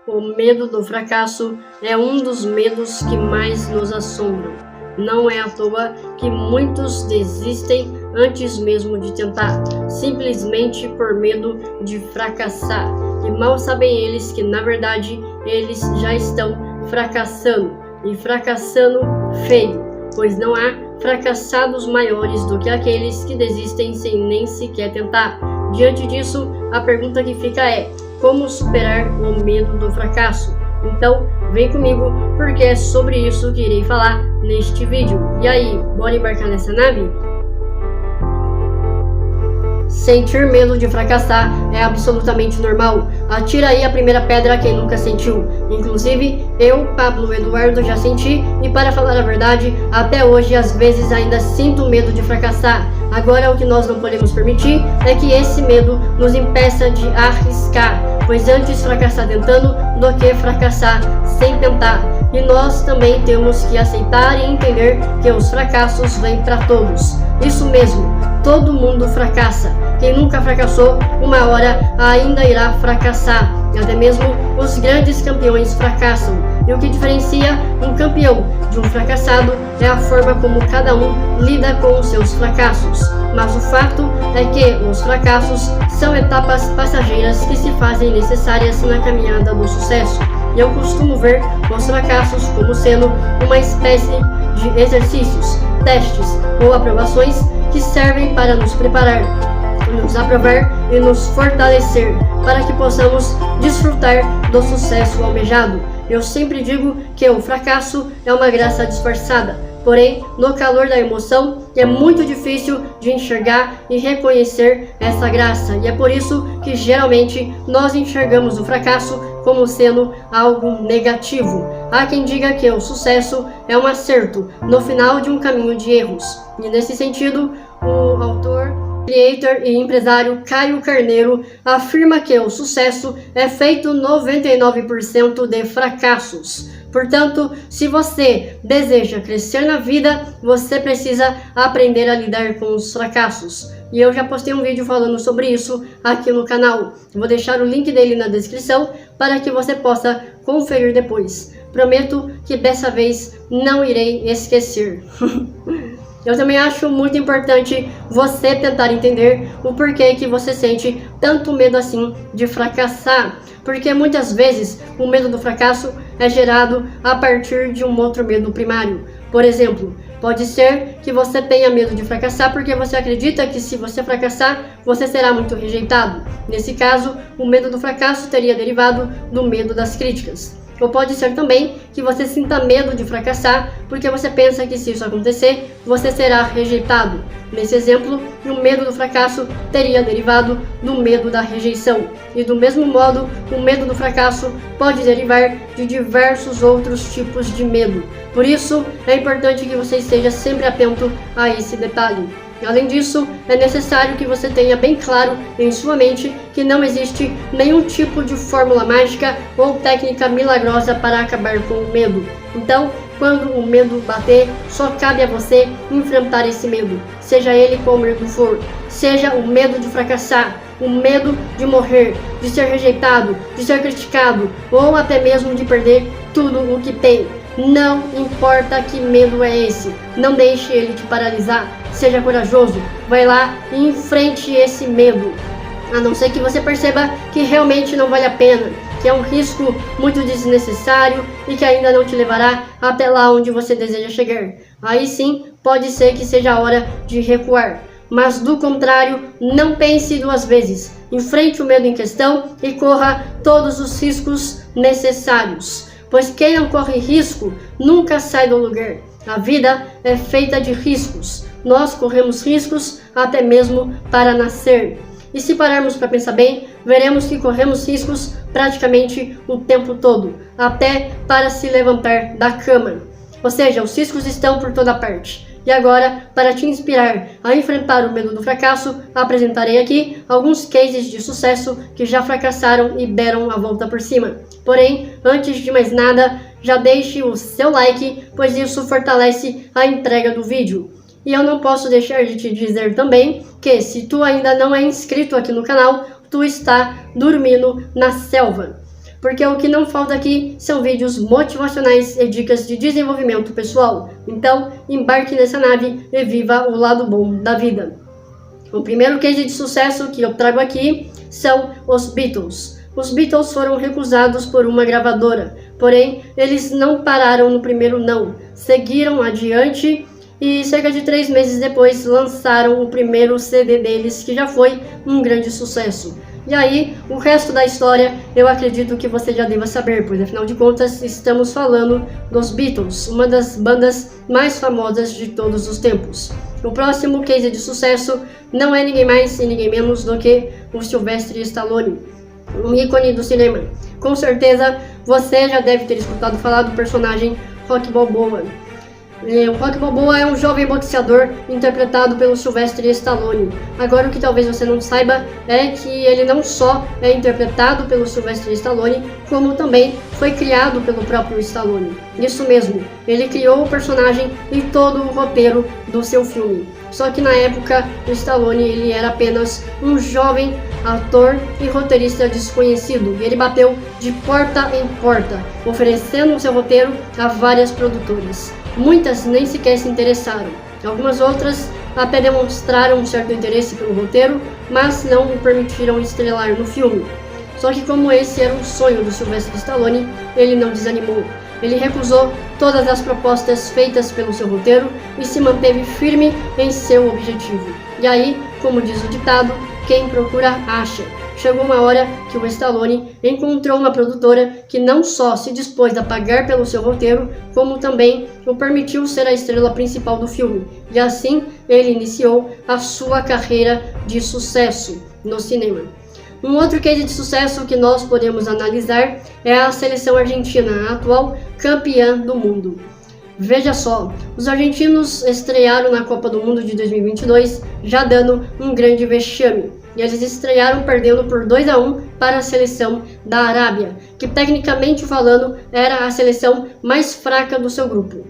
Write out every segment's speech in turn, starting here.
O medo do fracasso é um dos medos que mais nos assombram. Não é à toa que muitos desistem antes mesmo de tentar, simplesmente por medo de fracassar. E mal sabem eles que, na verdade, eles já estão fracassando, e fracassando feio, pois não há fracassados maiores do que aqueles que desistem sem nem sequer tentar. Diante disso, a pergunta que fica é: como superar o medo do fracasso? Então, vem comigo, porque é sobre isso que irei falar neste vídeo. E aí, bora embarcar nessa nave? Sentir medo de fracassar é absolutamente normal. Atira aí a primeira pedra quem nunca sentiu. Inclusive, eu, Pablo Eduardo, já senti, e para falar a verdade, até hoje às vezes ainda sinto medo de fracassar. Agora, o que nós não podemos permitir é que esse medo nos impeça de arriscar, pois antes fracassar tentando do que fracassar sem tentar. E nós também temos que aceitar e entender que os fracassos vêm para todos. Isso mesmo, todo mundo fracassa. Quem nunca fracassou, uma hora ainda irá fracassar. Até mesmo os grandes campeões fracassam. E o que diferencia um campeão de um fracassado é a forma como cada um lida com os seus fracassos. Mas o fato é que os fracassos são etapas passageiras que se fazem necessárias na caminhada do sucesso. E eu costumo ver os fracassos como sendo uma espécie de exercícios, testes ou aprovações que servem para nos preparar, nos aprovar e nos fortalecer para que possamos desfrutar do sucesso almejado. Eu sempre digo que o fracasso é uma graça disfarçada, porém, no calor da emoção, é muito difícil de enxergar e reconhecer essa graça, e é por isso que geralmente nós enxergamos o fracasso como sendo algo negativo. Há quem diga que o sucesso é um acerto no final de um caminho de erros, e nesse sentido, o autor, creator e empresário Caio Carneiro afirma que o sucesso é feito 99% de fracassos. Portanto, se você deseja crescer na vida, você precisa aprender a lidar com os fracassos. E eu já postei um vídeo falando sobre isso aqui no canal. Vou deixar o link dele na descrição para que você possa conferir depois. Prometo que dessa vez não irei esquecer. Eu também acho muito importante você tentar entender o porquê que você sente tanto medo assim de fracassar. Porque muitas vezes o medo do fracasso é gerado a partir de um outro medo primário. Por exemplo, pode ser que você tenha medo de fracassar porque você acredita que se você fracassar, você será muito rejeitado. Nesse caso, o medo do fracasso teria derivado do medo das críticas. Ou pode ser também que você sinta medo de fracassar porque você pensa que se isso acontecer, você será rejeitado. Nesse exemplo, o medo do fracasso teria derivado do medo da rejeição. E do mesmo modo, o medo do fracasso pode derivar de diversos outros tipos de medo. Por isso, é importante que você esteja sempre atento a esse detalhe. Além disso, é necessário que você tenha bem claro em sua mente que não existe nenhum tipo de fórmula mágica ou técnica milagrosa para acabar com o medo. Então, quando o medo bater, só cabe a você enfrentar esse medo, seja ele qual medo for, seja o medo de fracassar, o medo de morrer, de ser rejeitado, de ser criticado ou até mesmo de perder tudo o que tem. Não importa que medo é esse, não deixe ele te paralisar, seja corajoso, vai lá e enfrente esse medo. A não ser que você perceba que realmente não vale a pena, que é um risco muito desnecessário e que ainda não te levará até lá onde você deseja chegar. Aí sim, pode ser que seja a hora de recuar. Mas do contrário, não pense duas vezes. Enfrente o medo em questão e corra todos os riscos necessários. Pois quem não corre risco nunca sai do lugar. A vida é feita de riscos. Nós corremos riscos até mesmo para nascer. E se pararmos para pensar bem, veremos que corremos riscos praticamente o tempo todo, até para se levantar da cama. Ou seja, os riscos estão por toda parte. E agora, para te inspirar a enfrentar o medo do fracasso, apresentarei aqui alguns cases de sucesso que já fracassaram e deram a volta por cima. Porém, antes de mais nada, já deixe o seu like, pois isso fortalece a entrega do vídeo. E eu não posso deixar de te dizer também que se tu ainda não é inscrito aqui no canal, tu está dormindo na selva. porque o que não falta aqui são vídeos motivacionais e dicas de desenvolvimento pessoal. Então, embarque nessa nave e viva o lado bom da vida. O primeiro case de sucesso que eu trago aqui são os Beatles. Os Beatles foram recusados por uma gravadora, porém eles não pararam no primeiro não, seguiram adiante e cerca de 3 meses depois lançaram o primeiro CD deles, que já foi um grande sucesso. E aí, o resto da história eu acredito que você já deva saber, pois afinal de contas estamos falando dos Beatles, uma das bandas mais famosas de todos os tempos. O próximo case de sucesso não é ninguém mais e ninguém menos do que o Sylvester Stallone, um ícone do cinema. Com certeza você já deve ter escutado falar do personagem Rocky Balboa. O Rocky Balboa é um jovem boxeador interpretado pelo Sylvester Stallone. Agora, o que talvez você não saiba é que ele não só é interpretado pelo Sylvester Stallone, como também foi criado pelo próprio Stallone. Isso mesmo, ele criou o personagem e todo o roteiro do seu filme. Só que na época, o Stallone ele era apenas um jovem ator e roteirista desconhecido. E ele bateu de porta em porta, oferecendo o seu roteiro a várias produtoras. Muitas nem sequer se interessaram. Algumas outras até demonstraram um certo interesse pelo roteiro, mas não o permitiram estrelar no filme. Só que como esse era um sonho do Sylvester Stallone, ele não desanimou. Ele recusou todas as propostas feitas pelo seu roteiro e se manteve firme em seu objetivo. E aí, como diz o ditado, quem procura acha. Chegou uma hora que o Stallone encontrou uma produtora que não só se dispôs a pagar pelo seu roteiro, como também o permitiu ser a estrela principal do filme. E assim ele iniciou a sua carreira de sucesso no cinema. Um outro case de sucesso que nós podemos analisar é a seleção argentina, a atual campeã do mundo. Veja só, os argentinos estrearam na Copa do Mundo de 2022 já dando um grande vexame. E eles estrearam perdendo por 2-1 para a seleção da Arábia, que tecnicamente falando era a seleção mais fraca do seu grupo.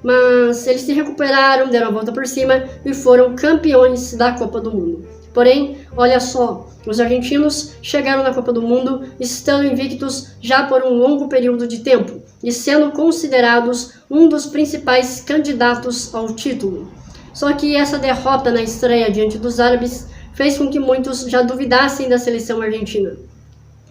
Mas eles se recuperaram, deram a volta por cima e foram campeões da Copa do Mundo. Porém, olha só, os argentinos chegaram na Copa do Mundo estando invictos já por um longo período de tempo e sendo considerados um dos principais candidatos ao título. Só que essa derrota na estreia diante dos árabes fez com que muitos já duvidassem da seleção argentina.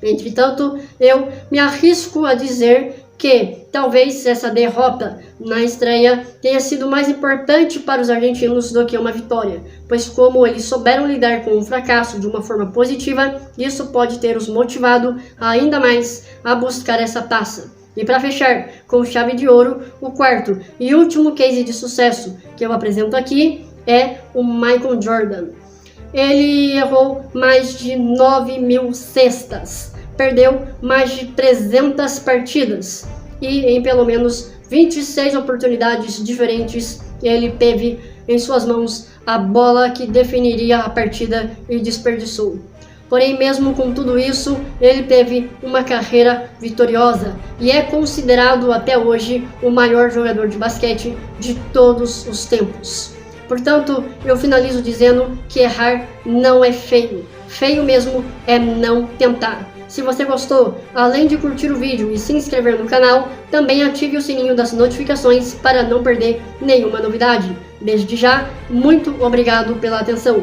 Entretanto, eu me arrisco a dizer que talvez essa derrota na estreia tenha sido mais importante para os argentinos do que uma vitória, pois como eles souberam lidar com o fracasso de uma forma positiva, isso pode ter os motivado ainda mais a buscar essa taça. E para fechar com chave de ouro, o quarto e último case de sucesso que eu apresento aqui é o Michael Jordan. Ele errou mais de 9.000 cestas, perdeu mais de 300 partidas e em pelo menos 26 oportunidades diferentes ele teve em suas mãos a bola que definiria a partida e desperdiçou. Porém, mesmo com tudo isso, ele teve uma carreira vitoriosa e é considerado até hoje o maior jogador de basquete de todos os tempos. Portanto, eu finalizo dizendo que errar não é feio. Feio mesmo é não tentar. Se você gostou, além de curtir o vídeo e se inscrever no canal, também ative o sininho das notificações para não perder nenhuma novidade. Desde já, muito obrigado pela atenção.